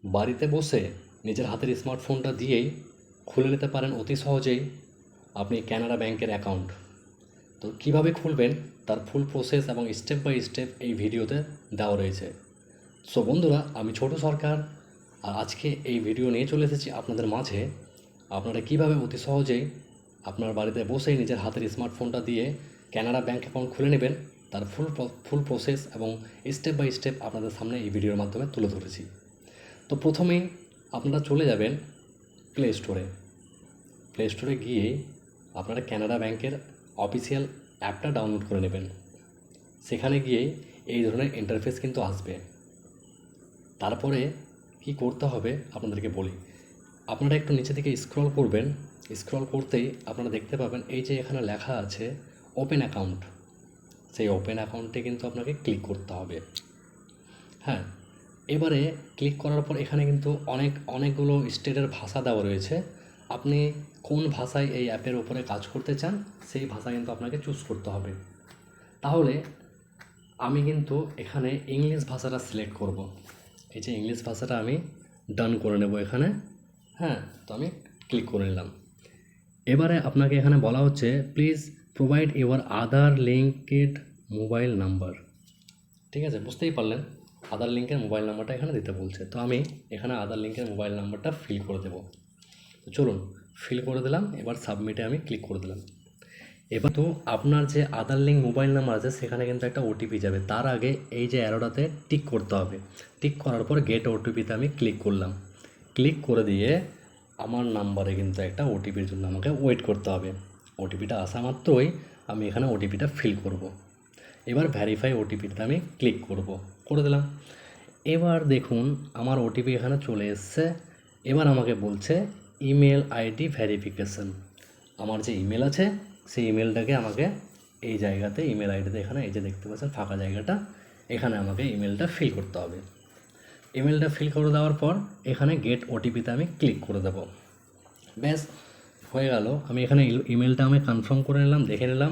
বাড়িতে বসে নিজের হাতের স্মার্টফোনটা দিয়েই খুলে নিতে পারেন অতি সহজেই আপনি কানাড়া ব্যাংকের অ্যাকাউন্ট। তো কীভাবে খুলবেন তার ফুল প্রসেস এবং স্টেপ বাই স্টেপ এই ভিডিওতে দেওয়া রয়েছে। সো বন্ধুরা, আমি ছোট সরকার, আর আজকে এই ভিডিও নিয়ে চলে এসেছি আপনাদের মাঝে। আপনারা কীভাবে অতি সহজেই আপনার বাড়িতে বসেই নিজের হাতের স্মার্টফোনটা দিয়ে কানাড়া ব্যাংক অ্যাকাউন্ট খুলে নেবেন তার ফুল প্রসেস এবং স্টেপ বাই স্টেপ আপনাদের সামনে এই ভিডিওর মাধ্যমে তুলে ধরেছি। তো প্রথমেই আপনারা চলে যাবেন প্লে স্টোরে গিয়ে আপনারা কানাড়া ব্যাংকের অফিসিয়াল অ্যাপটা ডাউনলোড করে নেবেন। সেখানে গিয়ে এই ধরনের ইন্টারফেস কিন্তু আসবে। তারপরে কি করতে হবে আপনাদেরকে বলি। আপনারা একটু নিচে দিকে স্ক্রল করবেন। স্ক্রল করতেই আপনারা দেখতে পাবেন এই যে এখানে লেখা আছে ওপেন অ্যাকাউন্ট। সেই ওপেন অ্যাকাউন্টে কিন্তু আপনাকে ক্লিক করতে হবে। হ্যাঁ, এবারে ক্লিক করার পর এখানে কিন্তু অনেকগুলো স্টেটের ভাষা দেওয়া রয়েছে। আপনি কোন ভাষায় এই অ্যাপের ওপরে কাজ করতে চান সেই ভাষা কিন্তু আপনাকে চুজ করতে হবে। তাহলে আমি কিন্তু এখানে ইংলিশ ভাষাটা সিলেক্ট করব। এই যে ইংলিশ ভাষাটা আমি ডান করে নেব এখানে। হ্যাঁ, তো আমি ক্লিক করে নিলাম। এবারে আপনাকে এখানে বলা হচ্ছে please provide your Aadhaar linked mobile number. ঠিক আছে, বুঝতেই পারলেন আধার লিঙ্কের মোবাইল নাম্বারটা এখানে দিতে বলছে। তো আমি এখানে আধার লিঙ্কের মোবাইল নাম্বারটা ফিল করে দেবো। তো চলুন, ফিল করে দিলাম। এবার সাবমিটে আমি ক্লিক করে দিলাম। এবার তো আপনার যে আধার লিঙ্ক মোবাইল নাম্বার আছে সেখানে কিন্তু একটা ওটিপি যাবে। তার আগে এই যে অ্যারোটাতে টিক করতে হবে। টিক করার পর গেট ওটিপিতে আমি ক্লিক করলাম। ক্লিক করে দিয়ে আমার নাম্বারে কিন্তু একটা ওটিপির জন্য আমাকে ওয়েট করতে হবে। ওটিপিটা আসা মাত্রই আমি এখানে ওটিপিটা ফিল করব। এবার ভ্যারিফাই ওটিপিতে আমি ক্লিক করে দিলাম। এবার দেখুন আমার ওটিপি এখানে চলে এসছে। এবার আমাকে বলছে ইমেল আইডি ভেরিফিকেশন। আমার যে ইমেল আছে সেই ইমেলটাকে আমাকে এই জায়গাতে ইমেল আইডিতে এখানে এই যে দেখতে পাচ্ছেন ফাঁকা জায়গাটা, এখানে আমাকে ইমেলটা ফিল করতে হবে। ইমেলটা ফিল করে দেওয়ার পর এখানে গেট ওটিপিতে আমি ক্লিক করে দেব। ব্যাস হয়ে গেল। আমি এখানে ইমেলটা আমি কনফার্ম করে নিলাম, দেখে নিলাম।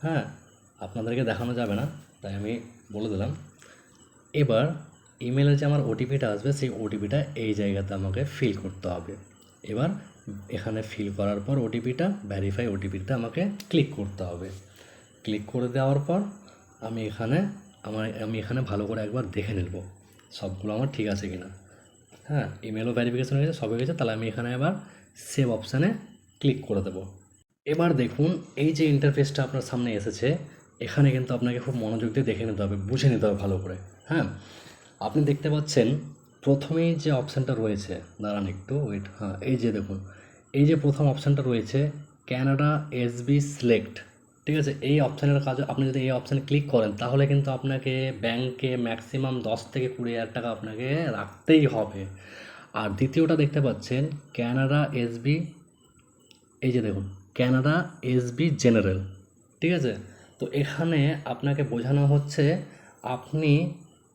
হ্যাঁ, আপনাদেরকে দেখানো যাবে না তাই আমি বলে দিলাম। এবার ইমেলে যে আমার ওটিপিটা আসবে সেই ওটিপিটা এই জায়গাতে আমাকে ফিল করতে হবে। এবার এখানে ফিল করার পর ওটিপিটা ভ্যারিফাই ওটিপিটা আমাকে ক্লিক করতে হবে। ক্লিক করে দেওয়ার পর আমি এখানে ভালো করে একবার দেখে নেব সবগুলো আমার ঠিক আছে কিনা। হ্যাঁ, ইমেলও ভেরিফিকেশন হয়ে গেছে, সব হয়ে গেছে। তাহলে আমি এখানে এবার সেভ অপশানে ক্লিক করে দেবো। এবার দেখুন এই যে ইন্টারফেসটা আপনার সামনে এসেছে, এখানে কিন্তু আপনাকে খুব মনোযোগ দিয়ে দেখে নিতে হবে, বুঝে নিতে হবে ভালো করে। হ্যাঁ, আপনি দেখতে পাচ্ছেন প্রথমেই যে অপশানটা রয়েছে, দাঁড়ান একটু ওয়েট। হ্যাঁ, এই যে দেখুন এই যে প্রথম অপশানটা রয়েছে কানাডা এসবি সিলেক্ট। ঠিক আছে, এই অপশানের কাজ আপনি যদি এই অপশানে ক্লিক করেন তাহলে কিন্তু আপনাকে ব্যাংকে ম্যাক্সিমাম 10 থেকে 20 হাজার টাকা আপনাকে রাখতেই হবে। আর দ্বিতীয়টা দেখতে পাচ্ছেন কানাডা এসবি, এই যে দেখুন কানাডা এসবি জেনারেল। ঠিক আছে, তো এখানে আপনাকে বোঝানো হচ্ছে আপনি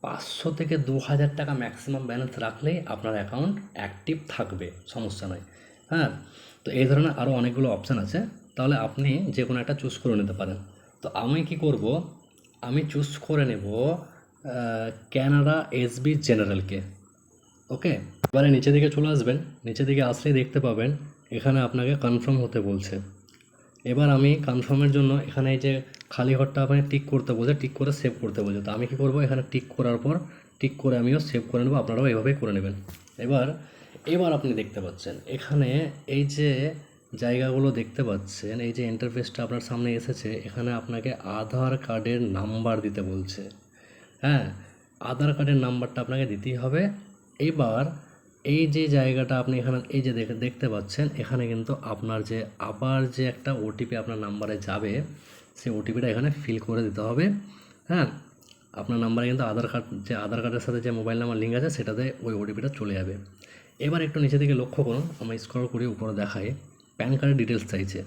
500 থেকে 2000 টাকা ম্যাক্সিমাম ব্যালেন্স রাখলেই আপনার অ্যাকাউন্ট অ্যাক্টিভ থাকবে, সমস্যা নয়। হ্যাঁ, তো এই ধরনের আরও অনেকগুলো অপশান আছে, তাহলে আপনি যে কোনো একটা চুজ করে নিতে পারেন। তো আমি কি করব, আমি চুজ করে নেব কানাডা এসবি জেনারেলকে। ওকে, এবারে নিচে দিকে চলে আসবেন। নিচে দিকে আসলেই দেখতে পাবেন এখানে আপনাকে কনফার্ম হতে বলছে। এবার আমি কনফার্মের জন্য এখানে এই যে খালি ঘরটা আপনি টিক করতে বলছে, টিক করে সেভ করতে বলছে। তো আমি কী করবো, এখানে টিক করার পর টিক করে আমিও সেভ করে নেবো। আপনারাও এভাবেই করে নেবেন। এবার আপনি দেখতে পাচ্ছেন এখানে এই যে জায়গাগুলো দেখতে পাচ্ছেন, এই যে ইন্টারফেসটা আপনার সামনে এসেছে, এখানে আপনাকে আধার কার্ডের নাম্বার দিতে বলছে। হ্যাঁ, আধার কার্ডের নাম্বারটা আপনাকে দিতেই হবে। এবার এই যে জায়গাটা আপনি এখানে এই যে দেখতে পাচ্ছেন, এখানে কিন্তু আপনার যে আবার যে একটা ওটিপি আপনার নাম্বারে যাবে, সেই ওটিপিটা এখানে ফিল করে দিতে হবে। হ্যাঁ, আপনার নাম্বারে কিন্তু আধার কার্ডের সাথে যে মোবাইল নাম্বার লিঙ্ক আছে সেটাতে ওই ওটিপিটা চলে যাবে। এবার একটু নিচে দিকে লক্ষ্য করুন, আমরা স্ক্রল করে উপরে দেখাই প্যান কার্ডের ডিটেলস চাইছে।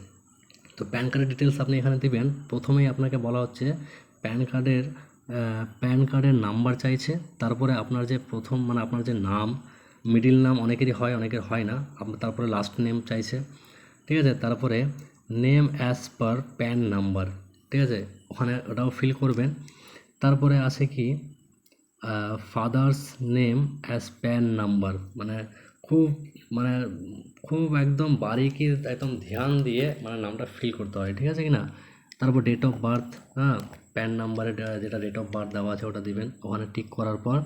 তো প্যান কার্ডের ডিটেলস আপনি এখানে দিবেন। প্রথমেই আপনাকে বলা হচ্ছে প্যান কার্ডের নাম্বার চাইছে। তারপরে আপনার যে প্রথম মানে আপনার যে নাম, মিডিল নাম অনেকেরই হয়, অনেকের হয় না। তারপরে লাস্ট নেম চাইছে। ঠিক আছে, তারপরে name as per pan number. ঠিক আছে, ওখানে ওটাও ফিল করবেন। তারপরে আছে কি father's name as pan number, মানে খুব মানে খুব একদম বারিকি একদম ধ্যান দিয়ে মানে নামটা ফিল করতে হয়, ঠিক আছে কি না। তারপর ডেট অফ বার্থ, হ্যাঁ, প্যান নাম্বারে যেটা ডেট অফ বার্থ দেওয়া আছে ওটা দিবেন। ওখানে টিক করার পর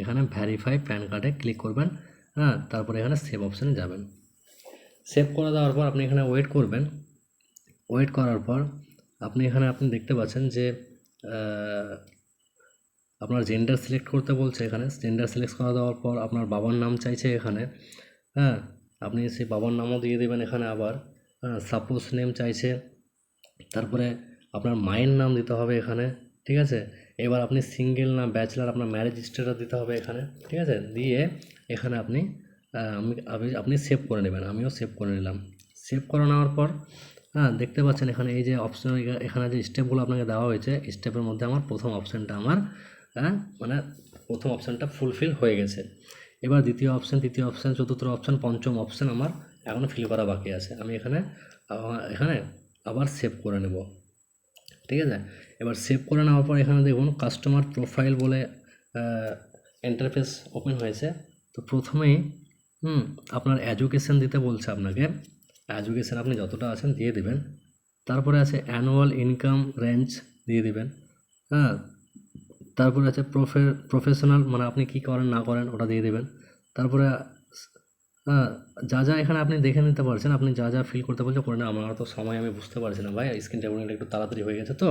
এখানে ভ্যারিফাই প্যান কার্ডে ক্লিক করবেন, হ্যাঁ, তারপরে এখানে সেভ অপশানে যাবেন। সেভ করে দেওয়ার পর আপনি এখানে ওয়েট করবেন। ওয়েট করার পর আপনি দেখতে পাচ্ছেন যে আপনার জেন্ডার সিলেক্ট করতে বলছে। এখানে জেন্ডার সিলেক্ট করে দেওয়ার পর আপনার বাবার নাম চাইছে এখানে, হ্যাঁ, আপনি সেই বাবার নামও দিয়ে দেবেন এখানে আবার, হ্যাঁ, সাপোজ নেম চাইছে। তারপরে আপনার মায়ের নাম দিতে হবে এখানে, ঠিক আছে। এবার আপনি সিঙ্গেল না ব্যাচেলার, আপনার ম্যারেজ স্টেটাস দিতে হবে এখানে, ঠিক আছে। দিয়ে এখানে আপনি সেভ করে নেবেন। আমিও সেভ করে নিলাম। সেভ করে নেওয়ার পর, হ্যাঁ, দেখতে পাচ্ছেন এখানে এই যে অপশন, এখানে যে স্টেপগুলো আপনাকে দেওয়া হয়েছে, স্টেপের মধ্যে আমার প্রথম অপশানটা হ্যাঁ, মানে প্রথম অপশানটা ফুলফিল হয়ে গেছে। এবার দ্বিতীয় অপশান, তৃতীয় অপশান, চতুর্থ অপশান, পঞ্চম অপশান আমার এখনও ফিল করা বাকি আছে। আমি এখানে আবার সেভ করে নেব, ঠিক আছে। এবার সেভ করে নেওয়ার পর এখানে দেখুন কাস্টমার প্রোফাইল বলে ইন্টারফেস ওপেন হয়েছে। তো প্রথমেই আপনার এডুকেশান দিতে বলছে আপনাকে। এডুকেশান আপনি যতটা আছেন দিয়ে দেবেন। তারপরে আছে অ্যানুয়াল ইনকাম রেঞ্জ দিয়ে দিবেন, হ্যাঁ। তারপরে আছে প্রফেশনাল, মানে আপনি কী করেন না করেন ওটা দিয়ে দেবেন। তারপরে হ্যাঁ, যা এখানে আপনি দেখে নিতে পারছেন, আপনি যা ফিল করতে বলছে করে না। আমার তো সময় আমি বুঝতে পারছি না ভাই, স্ক্রিন রেকর্ডিংটা একটু তাড়াতাড়ি হয়ে গেছে তো।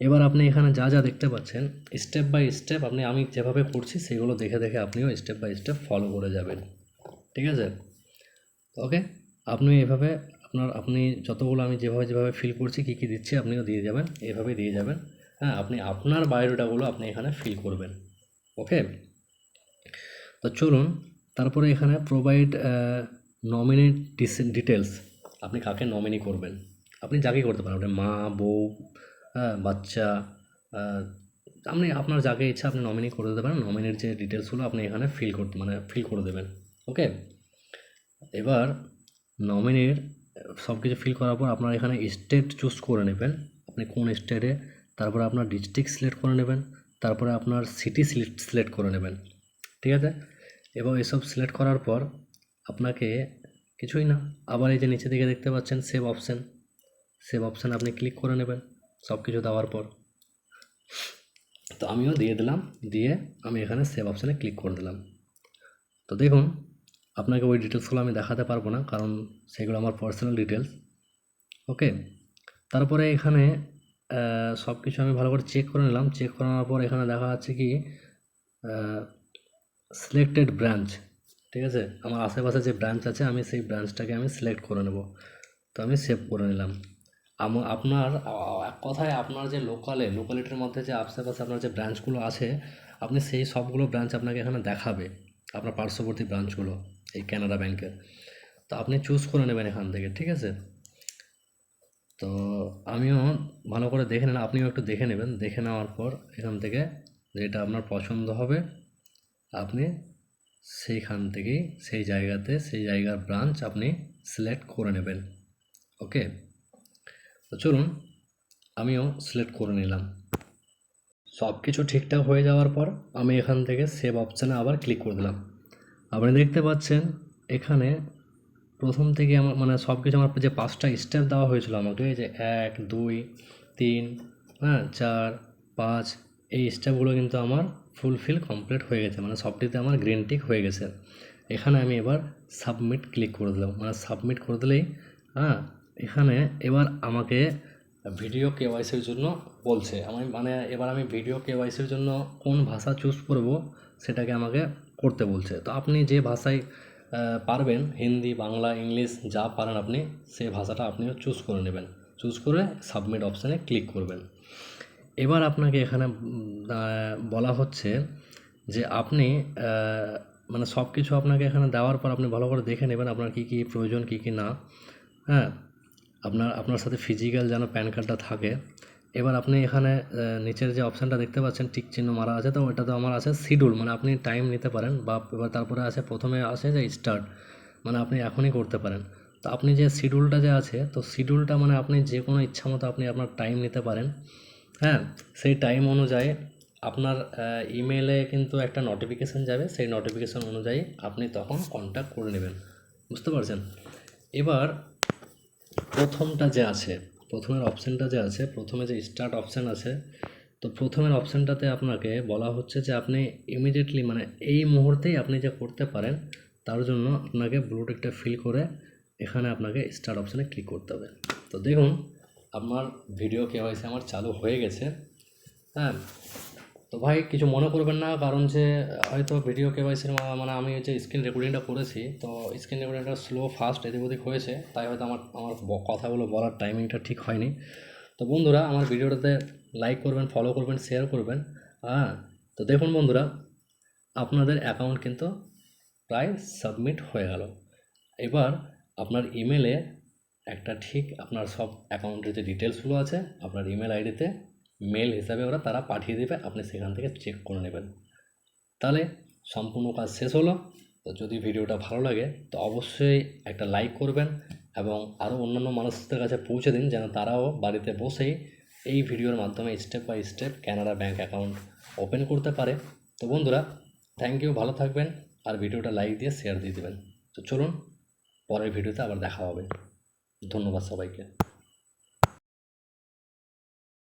এবার আপনি এখানে যা দেখতে পাচ্ছেন স্টেপ বাই স্টেপ আমি যেভাবে করছি সেগুলো দেখে আপনিও স্টেপ বাই স্টেপ ফলো করে যাবেন, ঠিক আছে। ওকে, আপনি এভাবে আপনি যতগুলো আমি যেভাবে ফিল করছি কী দিচ্ছি আপনিও দিয়ে যাবেন, এভাবে দিয়ে যাবেন। হ্যাঁ, আপনি আপনার বায়োডাটাগুলো আপনি এখানে ফিল করবেন। ওকে, তো চলুন তারপরে এখানে প্রোভাইড নমিনি ডিটেলস, আপনি কাকে নমিনি করবেন। আপনি যাকে করতে পারেন, আপনি মা, বউ, হ্যাঁ, বাচ্চা, আপনি আপনার যাকে ইচ্ছা আপনি নমিনি করে দিতে পারেন। নমিনির যে ডিটেলসগুলো আপনি এখানে ফিল করে দেবেন। ওকে, এবার নমিনির সব কিছু ফিল করার পর আপনার এখানে স্টেট চুজ করে নেবেন, আপনি কোন স্টেটে। তারপরে আপনার ডিস্ট্রিক্ট সিলেক্ট করে নেবেন। তারপরে আপনার সিটি সিলেক্ট করে নেবেন, ঠিক আছে। এবং এসব সিলেক্ট করার পর আপনাকে কিছুই না, আবার এই যে নিচে দিকে দেখতে পাচ্ছেন সেভ অপশান আপনি ক্লিক করে নেবেন সব কিছু দেওয়ার পর। তো আমিও দিয়ে দিলাম, দিয়ে আমি এখানে সেভ অপশানে ক্লিক করে দিলাম। তো দেখুন আপনাকে ওই ডিটেলসগুলো আমি দেখাতে পারবো না, কারণ সেগুলো আমার পার্সোনাল ডিটেলস। ওকে, তারপরে এখানে সব কিছু আমি ভালো করে চেক করে নিলাম। চেক করানোর পর এখানে দেখা যাচ্ছে কি সিলেক্টেড ব্রাঞ্চ, ঠিক আছে। আমার আশেপাশে যে ব্রাঞ্চ আছে আমি সেই ব্রাঞ্চটাকে আমি সিলেক্ট করে নেব। তো আমি সেভ করে নিলাম। আপনার এক কথায় আপনার যে লোকালিটির মধ্যে যে আশেপাশে আপনার যে ব্রাঞ্চগুলো আছে, আপনি সেই সবগুলো ব্রাঞ্চ আপনাকে এখানে দেখাবে, আপনার পার্শ্ববর্তী ব্রাঞ্চগুলো এই কানাড়া ব্যাংকের। তো আপনি চুজ করে নেবেন এখান থেকে, ঠিক আছে। তো আমিও ভালো করে দেখে নিলাম, আপনিও একটু দেখে নেবেন। দেখে নেওয়ার পর এখান থেকে যেটা আপনার পছন্দ হবে আপনি সেইখান থেকেই সেই জায়গার ব্রাঞ্চ আপনি সিলেক্ট করে নেবেন। ওকে, তো চলুন আমিও সিলেক্ট করে নিলাম। সব কিছু ঠিকঠাক হয়ে যাওয়ার পর আমি এখান থেকে সেভ অপশানে আবার ক্লিক করে দিলাম। আপনি দেখতে পাচ্ছেন এখানে প্রথম থেকে আমার মানে সব কিছু আমার যে 5টা স্টেপ দেওয়া হয়েছিল আমাকে, যে 1, 2, 3, হ্যাঁ, 4, 5, এই স্টেপগুলো কিন্তু আমার ফুলফিল কমপ্লিট হয়ে গেছে, মানে সবটিতে আমার গ্রিন টিক হয়ে গেছে। এখানে আমি এবার সাবমিট ক্লিক করে দিলাম, মানে সাবমিট করে দিলেই, হ্যাঁ, এখানে এবার আমাকে ভিডিও কেওয়াইসির জন্য বলছে। এবার আমি ভিডিও কেওয়াইসির জন্য কোন ভাষা চুজ করব সেটাকে আমাকে করতে বলছে। তো আপনি যে ভাষায় পারবেন, হিন্দি, বাংলা, ইংলিশ যা পারেন আপনি সেই ভাষাটা আপনিও চুজ করে নেবেন। চুজ করে সাবমিট অপশানে ক্লিক করবেন। এবার আপনাকে এখানে বলা হচ্ছে যে আপনি মানে সব কিছু আপনাকে এখানে দেওয়ার পর আপনি ভালো করে দেখে নেবেন আপনার কী প্রয়োজন, কী না। হ্যাঁ, আপনার সাথে ফিজিক্যাল যেন প্যান কার্ডটা থাকে। এবার আপনি এখানে নিচের যে অপশানটা দেখতে পাচ্ছেন টিক চিহ্ন মারা আছে, তো ওটা তো আমার আছে শিডিউল, মানে আপনি টাইম নিতে পারেন। বা এবার তারপরে আছে প্রথমে আসে যে স্টার্ট, মানে আপনি এখনই করতে পারেন। তো আপনি যে শিডিউলটা যে আছে, তো শিডিউলটা মানে আপনি যে কোনো ইচ্ছা মতো আপনি আপনার টাইম নিতে পারেন। হ্যাঁ, সেই টাইম অনুযায়ী আপনার ইমেলে কিন্তু একটা নোটিফিকেশান যাবে, সেই নোটিফিকেশান অনুযায়ী আপনি তখন কন্ট্যাক্ট করে নেবেন। বুঝতে পারছেন? এবার প্রথমটা যে আছে, প্রথমের অপশানটা যে আছে, প্রথমে যে স্টার্ট অপশান আছে, তো প্রথমের অপশানটাতে আপনাকে বলা হচ্ছে যে আপনি ইমিডিয়েটলি মানে এই মুহূর্তেই আপনি যে করতে পারেন, তার জন্য আপনাকে ব্লু টিকটা ফিল করে এখানে আপনাকে স্টার্ট অপশানে ক্লিক করতে হবে। তো দেখুন আপনার ভিডিও কেওয়াইসি আমার চালু হয়ে গেছে। হ্যাঁ, তো ভাই কিছু মনে করবেন না, কারণ যে হয়তো ভিডিও কেওয়াইসির মানে আমি যে স্ক্রিন রেকর্ডিংটা করেছি, তো স্ক্রিন রেকর্ডিংটা স্লো ফাস্ট এদিক ওদিক হয়েছে, তাই হয়তো আমার কথাগুলো বলার টাইমিংটা ঠিক হয়নি। তো বন্ধুরা আমার ভিডিওটাতে লাইক করবেন, ফলো করবেন, শেয়ার করবেন। হ্যাঁ, তো দেখুন বন্ধুরা আপনাদের অ্যাকাউন্ট কিন্তু প্রায় সাবমিট হয়ে গেল। এবার আপনার ইমেলে একটা ঠিক আপনার সব অ্যাকাউন্টের যে ডিটেলসগুলো আছে আপনার ইমেল আইডিতে মেল হিসাবে ওরা তারা পাঠিয়ে দেবে, আপনি সেখান থেকে চেক করে নেবেন। তাহলে সম্পূর্ণ কাজ শেষ হলো। তো যদি ভিডিওটা ভালো লাগে তো অবশ্যই একটা লাইক করবেন এবং আরও অন্যান্য মানুষদের কাছে পৌঁছে দিন, যেন তারাও বাড়িতে বসেই এই ভিডিওর মাধ্যমে step by step Canada bank account open করতে পারে। তো বন্ধুরা থ্যাংক ইউ, ভালো থাকবেন আর ভিডিওটা লাইক দিয়ে শেয়ার দিয়ে দেবেন। তো চলুন পরের ভিডিওতে আবার দেখা হবে। ধন্যবাদ সবাইকে।